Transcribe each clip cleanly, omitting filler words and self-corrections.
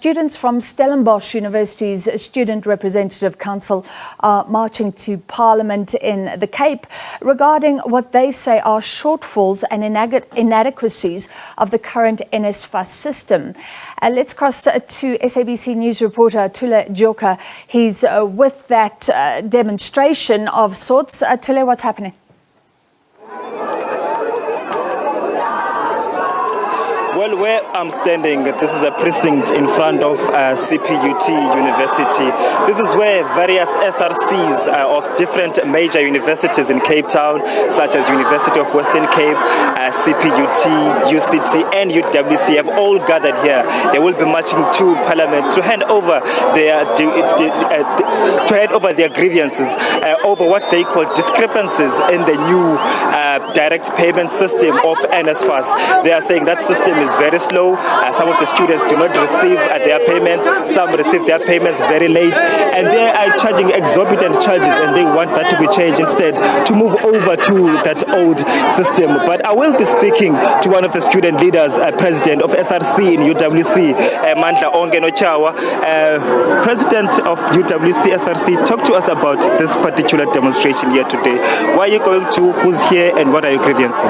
students from Stellenbosch University's Student Representative Council are marching to Parliament in the Cape regarding what they say are shortfalls and inadequacies of the current NSFAS system. Let's cross to SABC News reporter Atule Joka. He's with that demonstration of sorts. Atule, what's happening? Well, where I'm standing, this is a precinct in front of CPUT University. This is where various SRCs of different major universities in Cape Town, such as University of Western Cape, CPUT, UCT and UWC have all gathered here. They will be marching to Parliament to hand over their grievances over what they call discrepancies in the new direct payment system of NSFAS. They are saying that system is very slow. Some of the students do not receive their payments. Some receive their payments very late, and they are charging exorbitant charges, and they want that to be changed instead, to move over to that old system. But I will be speaking to one of the student leaders, president of SRC in UWC, Mandla Ongenochawa. President of UWC SRC, talk to us about this particular demonstration here today. Where are you going to? Who's here? And what are your grievances?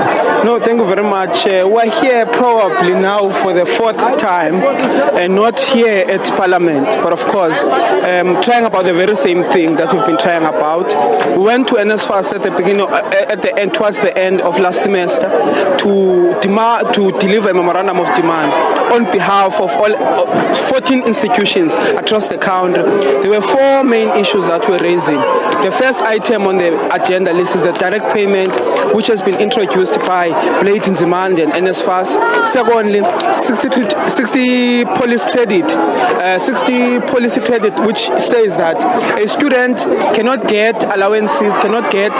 No, thank you very much. We're here probably now for the fourth time, and not here at Parliament, but of course trying about the very same thing that we've been trying about. We went to NSFAS at the beginning, towards the end of last semester, to deliver a memorandum of demands on behalf of all 14 institutions across the country. There were four main issues that we're raising. The first item on the agenda list is the direct payment, which has been introduced by Blade in Demand and NSFAS. Secondly, 60 policy credit, which says that a student cannot get allowances, cannot get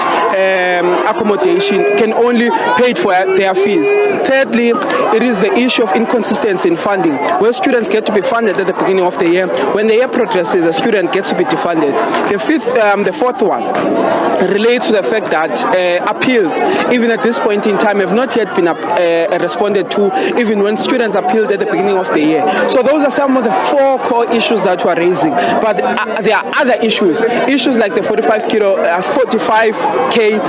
accommodation, can only pay for their fees. Thirdly, it is the issue of inconsistency in funding, where students get to be funded at the beginning of the year. When the year progresses, a student gets to be defunded. The fourth one relates to the fact that appeals, even at this point in time, have not yet been responded to, even when students appealed at the beginning of the year. So those are some of the four core issues that we are raising. But there are other issues like the 45K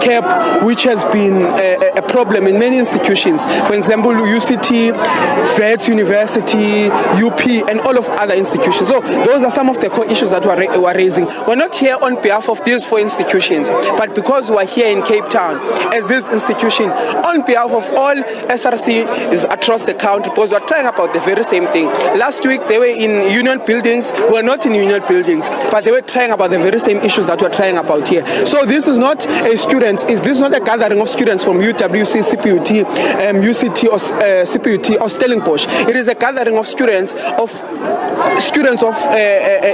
cap, which has been a problem in many institutions. For example, UCT, Vets University, UP, and all of other institutions. So those are some of the core issues that we are raising. We're not here on behalf of these four institutions, but because we are here in Cape Town as this institution, on behalf of all SRC is across the country, because we are trying about the very same thing. Last week they were in union buildings. We are not in union buildings, but they were trying about the very same issues that we are trying about here. So this is not a gathering of students from UWC, CPUT, UCT, or CPUT or Stellenbosch. It is a gathering of students of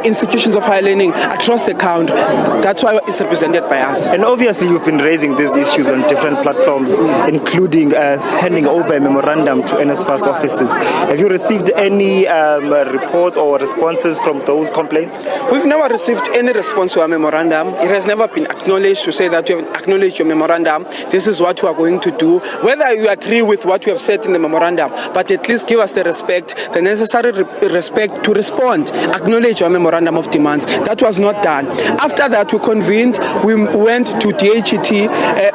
institutions of higher learning across the country. That's why it's represented by us. And obviously you've been raising these issues on different platforms, including handing over a memorandum to NSFAS offices. Have you received any reports or responses from those complaints? We've never received any response to our memorandum. It has never been acknowledged to say that you have acknowledged your memorandum. This is what we are going to do. Whether you agree with what you have said in the memorandum, but at least give us the respect, the necessary respect to respond, acknowledge our memorandum of demands. That was not done. After that, we convened, we went to DHET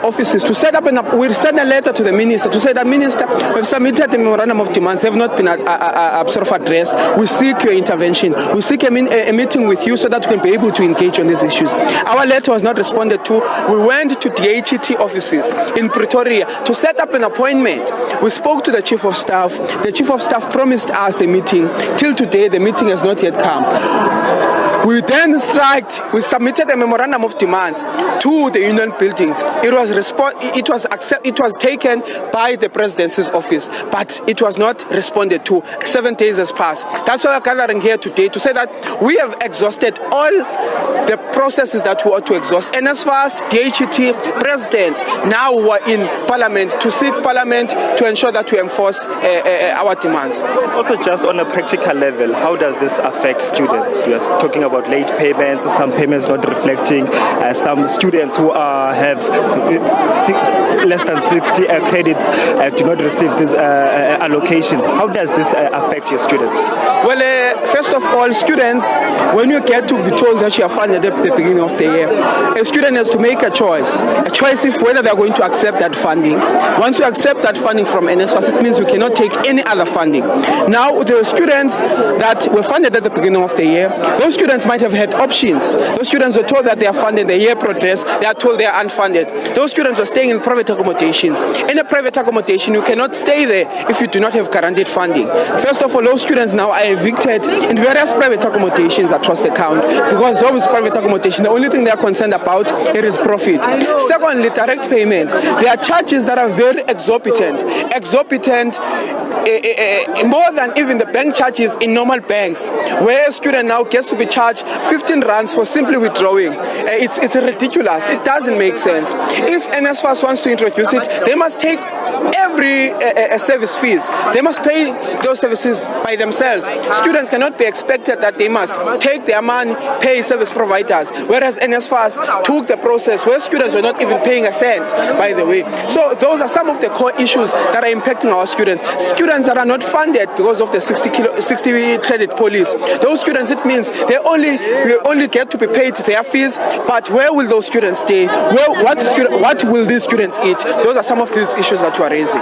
offices to set up we sent a letter to the minister to say that, Minister, we've submitted the memorandum of demands, have not been addressed. We seek your intervention. We seek a meeting with you so that we can be able to engage on these issues. Our letter was not responded to. We went to DHET offices in Pretoria to set up an appointment. We spoke to the Chief of Staff. The Chief of Staff promised us a meeting. Till today, the meeting has not yet come. We then we submitted a memorandum of demands to the union buildings. It was taken by the presidency's office, but it was not responded to. 7 days has passed. That's why we're gathering here today to say that we have exhausted all the processes that we ought to exhaust. NSFAS, DHET, President, now we're in Parliament to seek Parliament to ensure that we enforce our demands. Also, just on a practical level, how does this affect students? You are talking about about late payments, some payments not reflecting, some students who have less than 60 credits do not receive these allocations. How does this affect your students? Well, first of all, students, when you get to be told that you are funded at the beginning of the year, a student has to make a choice if whether they are going to accept that funding. Once you accept that funding from NSFAS, it means you cannot take any other funding. Now, the students that were funded at the beginning of the year, those students might have had options. Those students were told that they are funded, the year progressed, they are told they are unfunded. Those students were staying in private accommodations. In a private accommodation, you cannot stay there if you do not have guaranteed funding. First of all, those students now are evicted in various private accommodations across the country, because those private accommodations, the only thing they are concerned about is profit. Secondly, direct payment. There are charges that are very exorbitant, more than even the bank charges in normal banks, where a student now gets to be charged 15 rands for simply withdrawing. It's ridiculous. It doesn't make sense. If NSFAS wants to introduce it, they must take every service fees. They must pay those services by themselves. Students cannot be expected that they must take their money, pay service providers, whereas NSFAS took the process where students were not even paying a cent, by the way. So those are some of the core issues that are impacting our students. Students that are not funded because of the 60 credit police. Those students, it means they only get to be paid their fees, but where will those students stay? What will these students eat? Those are some of these issues that you are raising.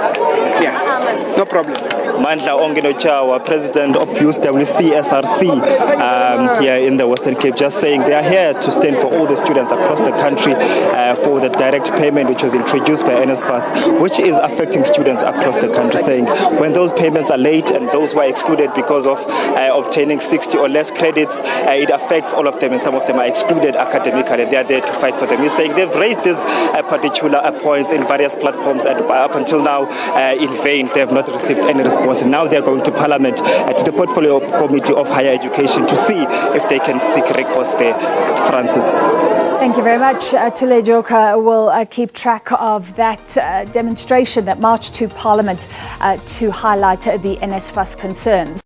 Yeah, no problem. Mandla Ongenochawa, president of UWC SRC here in the Western Cape, just saying they are here to stand for all the students across the country for the direct payment which was introduced by NSFAS, which is affecting students across the country, saying when those payments are late and those who are excluded because of obtaining 60 or less credits, it affects all of them, and some of them are excluded academically. They are there to fight for them. He's saying they've raised these particular points in various platforms, and up until now, in vain, they have not received any response. And now they're going to Parliament, to the Portfolio Committee of Higher Education, to see if they can seek recourse there. Francis. Thank you very much. Atule Joka will keep track of that demonstration that marched to Parliament to highlight the NSFAS concerns.